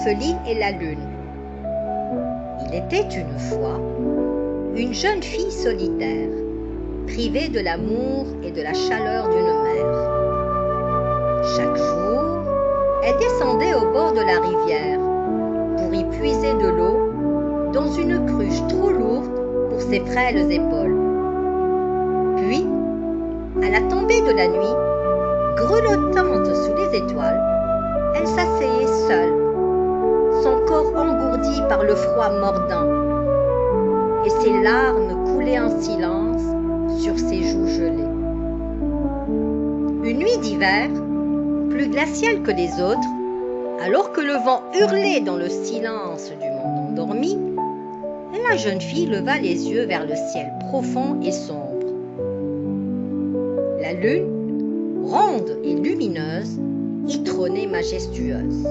l'orpheline et la lune. Il était une fois une jeune fille solitaire, privée de l'amour et de la chaleur d'une mère. Chaque jour, elle descendait au bord de la rivière pour y puiser de l'eau dans une cruche trop lourde pour ses frêles épaules. Puis, à la tombée de la nuit, grelottante sous les étoiles, elle s'asseyait seule, son corps engourdi par le froid mordant, et ses larmes coulaient en silence sur ses joues gelées. Une nuit d'hiver, plus glaciale que les autres, alors que le vent hurlait dans le silence du monde endormi, la jeune fille leva les yeux vers le ciel profond et sombre. La lune, ronde et lumineuse, y trônait majestueuse.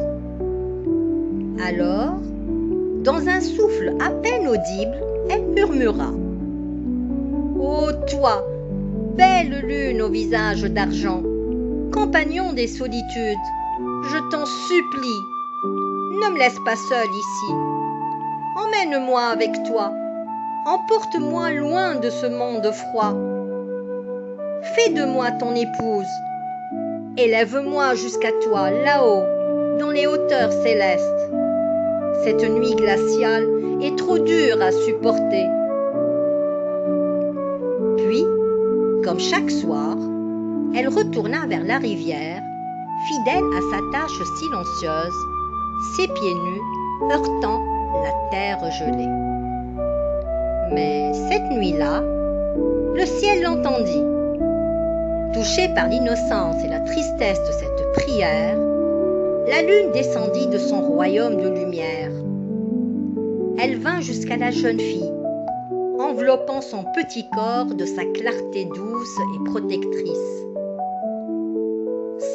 Alors, dans un souffle à peine audible, elle murmura: « Ô toi, belle lune au visage d'argent, compagnon des solitudes, je t'en supplie, ne me laisse pas seule ici. Emmène-moi avec toi, emporte-moi loin de ce monde froid. Fais de moi ton épouse, élève-moi jusqu'à toi, là-haut, dans les hauteurs célestes. Cette nuit glaciale est trop dure à supporter. » Puis, comme chaque soir, elle retourna vers la rivière, fidèle à sa tâche silencieuse, ses pieds nus heurtant la terre gelée. Mais cette nuit-là, le ciel l'entendit. Touchée par l'innocence et la tristesse de cette prière, la lune descendit de son royaume de lumière. Elle vint jusqu'à la jeune fille, enveloppant son petit corps de sa clarté douce et protectrice.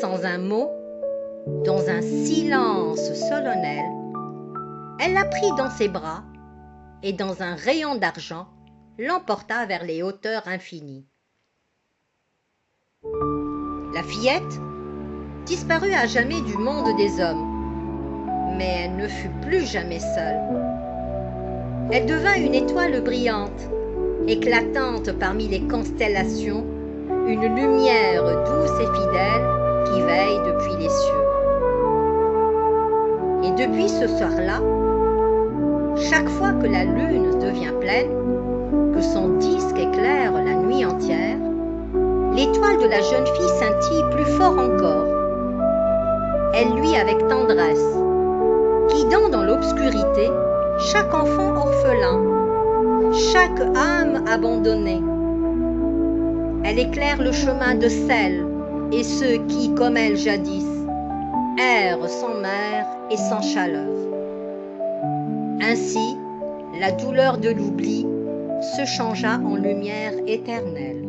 Sans un mot, dans un silence solennel, elle la prit dans ses bras et dans un rayon d'argent l'emporta vers les hauteurs infinies. La fillette disparut à jamais du monde des hommes, mais elle ne fut plus jamais seule. Elle devint une étoile brillante, éclatante parmi les constellations, une lumière douce et fidèle qui veille depuis les cieux. Et depuis ce soir-là, chaque fois que la lune devient pleine, que son disque éclaire la nuit entière, l'étoile de la jeune fille scintille plus fort encore. Elle luit avec tendresse, guidant dans l'obscurité chaque enfant orphelin, chaque âme abandonnée. Elle éclaire le chemin de celles et ceux qui, comme elle jadis, errent sans mère et sans chaleur. Ainsi, la douleur de l'oubli se changea en lumière éternelle.